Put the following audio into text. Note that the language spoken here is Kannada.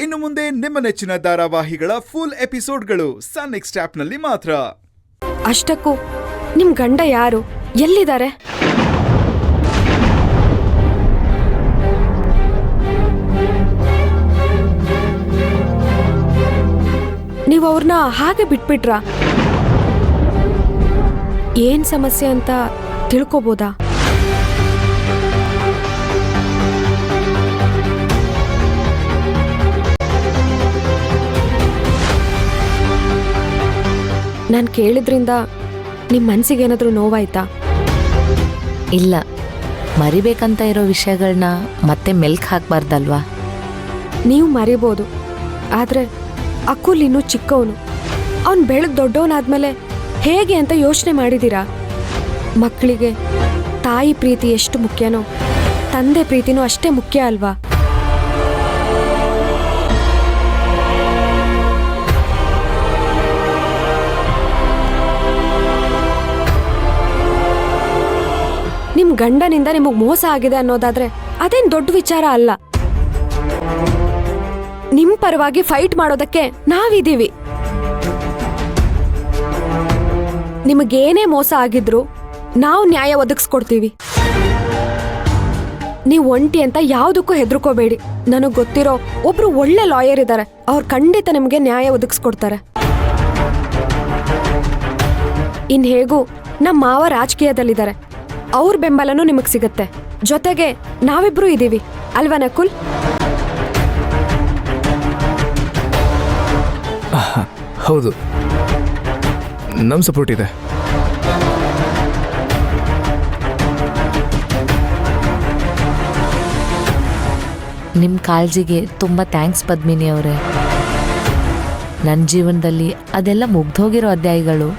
ಇನ್ನು ಮುಂದೆ ನಿಮ್ಮ ನೆಚ್ಚಿನ ಧಾರಾವಾಹಿಗಳ ಫುಲ್ ಎಪಿಸೋಡ್ಗಳು ಸನ್ ನೆಕ್ಸ್ಟ್ ಆಪ್ನಲ್ಲಿ ಮಾತ್ರ. ಅಷ್ಟಕ್ಕೂ ನಿಮ್ ಗಂಡ ಯಾರು, ಎಲ್ಲಿದ್ದಾರೆ? ನೀವು ಅವ್ರನ್ನ ಹಾಗೆ ಬಿಟ್ಬಿಟ್ರಾ? ಏನ್ ಸಮಸ್ಯೆ ಅಂತ ತಿಳ್ಕೊಬೋದಾ? ನಾನು ಕೇಳಿದ್ರಿಂದ ನಿಮ್ಮ ಮನಸ್ಸಿಗೆ ಏನಾದರೂ ನೋವಾಯ್ತಾ? ಇಲ್ಲ, ಮರಿಬೇಕಂತ ಇರೋ ವಿಷಯಗಳನ್ನ ಮತ್ತೆ ಮೆಲ್ಕ್ ಹಾಕ್ಬಾರ್ದಲ್ವಾ? ನೀವು ಮರಿಬೋದು, ಆದರೆ ಅಕುಲ್ ಇನ್ನೂ ಚಿಕ್ಕವನು. ಅವನು ಬೆಳೆದು ದೊಡ್ಡವನಾದ್ಮೇಲೆ ಹೇಗೆ ಅಂತ ಯೋಚನೆ ಮಾಡಿದ್ದೀರಾ? ಮಕ್ಕಳಿಗೆ ತಾಯಿ ಪ್ರೀತಿ ಎಷ್ಟು ಮುಖ್ಯನೋ ತಂದೆ ಪ್ರೀತಿನೂ ಅಷ್ಟೇ ಮುಖ್ಯ ಅಲ್ವಾ? ನಿಮ್ ಗಂಡನಿಂದ ನಿಮಗ್ ಮೋಸ ಆಗಿದೆ ಅನ್ನೋದಾದ್ರೆ ಅದೇನ್ ದೊಡ್ಡ ವಿಚಾರ ಅಲ್ಲ. ನಿಮ್ ಪರವಾಗಿ ಫೈಟ್ ಮಾಡೋದಕ್ಕೆ ನಾವಿದೀವಿ. ನಿಮಗೇನೇ ಮೋಸ ಆಗಿದ್ರು ನಾವು ನ್ಯಾಯ ಒದಗಿಸ್ಕೊಡ್ತೀವಿ. ನೀವು ಒಂಟಿ ಅಂತ ಯಾವುದಕ್ಕೂ ಹೆದರ್ಕೋಬೇಡಿ. ನನಗ್ ಗೊತ್ತಿರೋ ಒಬ್ರು ಒಳ್ಳೆ ಲಾಯರ್ ಇದ್ದಾರೆ, ಅವ್ರು ಖಂಡಿತ ನಿಮ್ಗೆ ನ್ಯಾಯ ಒದಗಿಸ್ಕೊಡ್ತಾರೆ. ಇನ್ ಹೇಗೂ ನಮ್ಮ ಮಾವ ರಾಜಕೀಯದಲ್ಲಿದ್ದಾರೆ, ಅವ್ರ ಬೆಂಬಲನೂ ನಿಮಗ್ ಸಿಗತ್ತೆ. ಜೊತೆಗೆ ನಾವಿಬ್ರು ಇದೀವಿ ಅಲ್ವಾ ನಕುಲ್? ಹೌದು, ನಮ್ಮ ಸಪೋರ್ಟ್ ಇದೆ. ನಿಮ್ಮ ಕಾಳಜಿಗೆ ತುಂಬ ಥ್ಯಾಂಕ್ಸ್ ಪದ್ಮಿನಿ ಅವರೇ. ನನ್ನ ಜೀವನದಲ್ಲಿ ಅದೆಲ್ಲ ಮುಗ್ದೋಗಿರೋ ಅಧ್ಯಾಯಗಳು